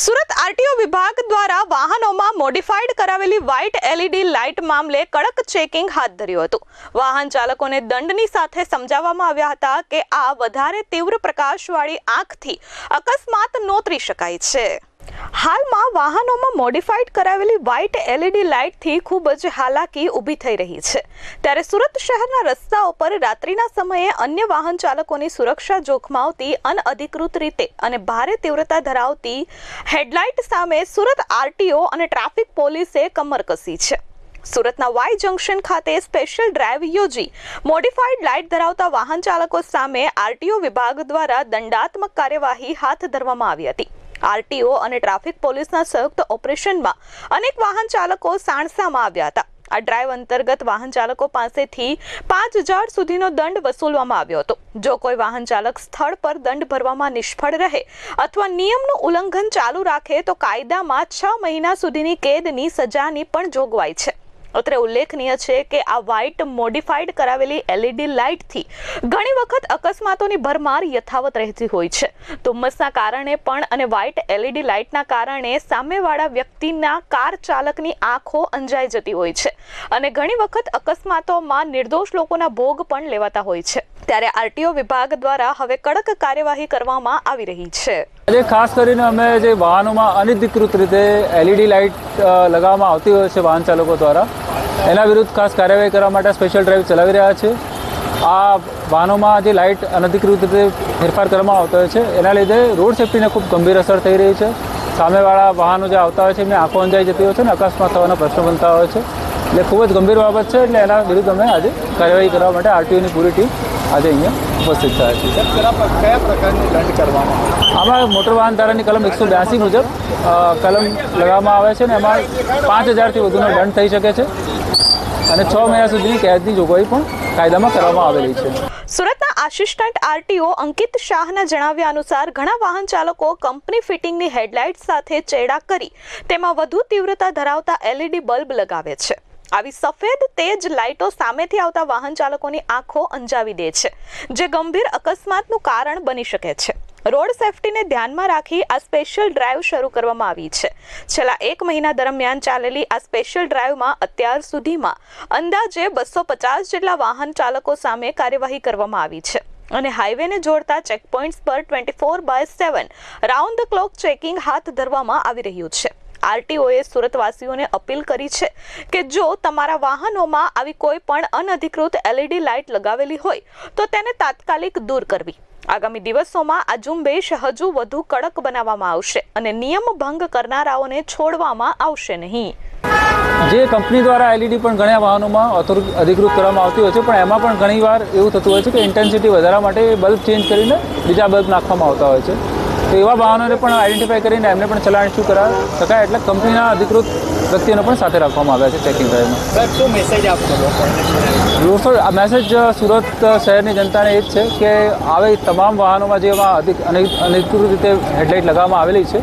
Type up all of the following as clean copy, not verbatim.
Surat RTO વિભાગ દ્વારા વાહનોમાં મોડિફાઈડ કરાવેલી વ્હાઇટ એલઈડી લાઇટ મામલે કડક ચેકિંગ હાથ ધર્યું હતું। વાહન ચાલકોને દંડની સાથે સમજાવવામાં આવ્યા હતા કે આ વધારે તીવ્ર પ્રકાશવાળી આંખથી અકસ્માત નોતરી શકાય છે। હાલમાં વાહનોમાં મોડિફાઈડ કરાવેલી વ્હાઇટ એલઈડી લાઇટથી ખૂબ જ હાલાકી ઊભી થઈ રહી છે। ત્યારે સુરત શહેરના રસ્તાઓ પર રાત્રિના સમયે અન્ય વાહન ચાલકોની સુરક્ષા જોખમાવતી અનઅધિકૃત રીતે અને ભારે તીવ્રતા ધરાવતી હેડલાઇટ સામે સુરત આરટીઓ અને ટ્રાફિક પોલીસે કમર કસી છે। સુરતના વાય જંકશન ખાતે સ્પેશિયલ ડ્રાઈવ યોજી મોડિફાઈડ લાઇટ ધરાવતા વાહન ચાલકો સામે આરટીઓ વિભાગ દ્વારા દંડાત્મક કાર્યવાહી હાથ ધરવામાં આવી હતી। આરટીઓ અને ટ્રાફિક પોલીસના સંયુક્ત ઓપરેશનમાં અનેક વાહન ચાલકો સાણસામાં આવ્યા હતા। આ ડ્રાઈવ અંતર્ગત વાહન ચાલકો પાસેથી 5000 સુધીનો દંડ વસૂલવામાં આવ્યો હતો। જો કોઈ વાહન ચાલક સ્થળ પર દંડ ભરવામાં નિષ્ફળ રહે અથવા નિયમનું ઉલ્લંઘન ચાલુ રાખે તો કાયદામાં 6 મહિના સુધીની કેદની સજાની પણ જોગવાઈ છે। અત્રે ઉલ્લેખનીય છે કે આ વ્હાઇટ મોડિફાઈડ કરાવેલી એલઈડી લાઇટથી ઘણી વખત અકસ્માતોની ભરમાર યથાવત રહેતી હોય છે। ધુમ્મસના કારણે પણ અને વ્હાઇટ એલઈડી લાઇટના કારણે સામેવાળા વ્યક્તિના કાર ચાલકની આંખો અંજાઈ જતી હોય છે અને ઘણી વખત અકસ્માતોમાં નિર્દોષ લોકોના ભોગ પણ લેવાતા હોય છે। ત્યારે આરટીઓ વિભાગ દ્વારા હવે કડક કાર્યવાહી કરવામાં આવી રહી છે। આજે ખાસ કરીને અમે જે વાહનોમાં અનધિકૃત રીતે એલઈડી લાઇટ લગાવવામાં આવતી હોય છે વાહન ચાલકો દ્વારા એના વિરુદ્ધ ખાસ કાર્યવાહી કરવા માટે સ્પેશિયલ ડ્રાઈવ ચલાવી રહ્યા છે। આ વાહનોમાં જે લાઇટ અનધિકૃત રીતે ફેરફાર કરવામાં આવતો હોય છે એના લીધે રોડ સેફ્ટીને ખૂબ ગંભીર અસર થઈ રહી છે। સામેવાળા વાહનો જે આવતા હોય છે એમને આંખો અંજાઈ જતી હોય છે અને અકસ્માત થવાના પ્રશ્નો બનતા હોય છે। એટલે ખૂબ જ ગંભીર બાબત છે। એટલે એના વિરુદ્ધ અમે આજે કાર્યવાહી કરવા માટે આરટીઓની પૂરી ટીમ આજે અહીંયા ઉપસ્થિત થયા છે। કયા પ્રકારની દંડ કરવામાં આવે? આમાં મોટર વાહન ધારાની કલમ 182 મુજબ કલમ લગાવવામાં આવે છે અને એમાં 5000થી વધુનો દંડ થઈ શકે છે અને 6 મહિના સુધીની કેદની જોગવાઈ પણ કાયદામાં કરવામાં આવેલી છે। સુરતના આસિસ્ટન્ટ આરટીઓ અંકિત શાહના જણાવ્યા અનુસાર ઘણા વાહન ચાલકો કંપની ફિટિંગની હેડલાઇટ સાથે ચેડા કરી તેમાં વધુ તીવ્રતા ધરાવતા એલઈડી બલ્બ લગાવે છે। આવી સફેદ તેજ લાઇટો સામેથી આવતા વાહન ચાલકોની આંખો અંજાવી દે છે, જે ગંભીર અકસ્માતનું કારણ બની શકે છે। રોડ સેફ્ટીને ધ્યાનમાં રાખી આ સ્પેશિયલ ડ્રાઈવ શરૂ કરવામાં આવી છે। છેલ્લા 1 મહિના દરમિયાન ચાલેલી આ સ્પેશિયલ ડ્રાઈવમાં અત્યાર સુધીમાં અંદાજે 250 જેટલા વાહન ચાલકો સામે કાર્યવાહી કરવામાં આવી છે અને હાઈવેને જોડતા ચેકપોઇન્ટ્સ પર 24/7 રાઉન્ડ ધ ક્લોક ચેકિંગ હાથ ધરવામાં આવી રહ્યું છે। આરટીઓએ સુરતવાસીઓને અપીલ કરી છે કે જો તમારા વાહનોમાં આવી કોઈ પણ અનધિકૃત એલઈડી લાઇટ લગાવેલી હોય તો તેને તાત્કાલિક દૂર કરવી। આગામી દિવસોમાં આ ઝુંબેશ હજુ વધુ કડક બનાવવામાં આવશે અને નિયમ ભંગ કરનારાઓને છોડવામાં આવશે નહીં। જે કંપની દ્વારા એલઈડી પણ ઘણા વાહનોમાં અધિકૃત કરવામાં આવતી હોય છે પણ એમાં પણ ઘણીવાર એવું થતું હોય છે કે ઇન્ટેન્સિટી વધારવા માટે બલ્બ ચેન્જ કરીને બીજા બલ્બ નાખવામાં આવતા હોય છે। તો એવા વાહનોને પણ આઈડેન્ટિફાઈ કરીને એમને પણ ચલાણ ઇસ્યુ કરાવી શકાય એટલે કંપનીના અધિકૃત વ્યક્તિઓને પણ સાથે રાખવામાં આવ્યા છે ચેકિંગ ડ્રાઈવમાં। શું મેસેજ આપશો લોકોને? આ મેસેજ સુરત શહેરની જનતાને એ જ છે કે આવી તમામ વાહનોમાં જેમાં અનધિકૃત રીતે હેડલાઇટ લગાવવામાં આવેલી છે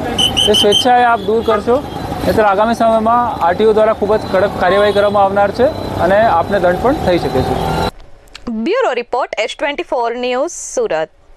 એ સ્વેચ્છાએ આપ દૂર કરશો, નહીંતર આગામી સમયમાં આરટીઓ દ્વારા ખૂબ જ કડક કાર્યવાહી કરવામાં આવનાર છે અને આપને દંડ પણ થઈ શકે છે। Bureau report S24 news Surat.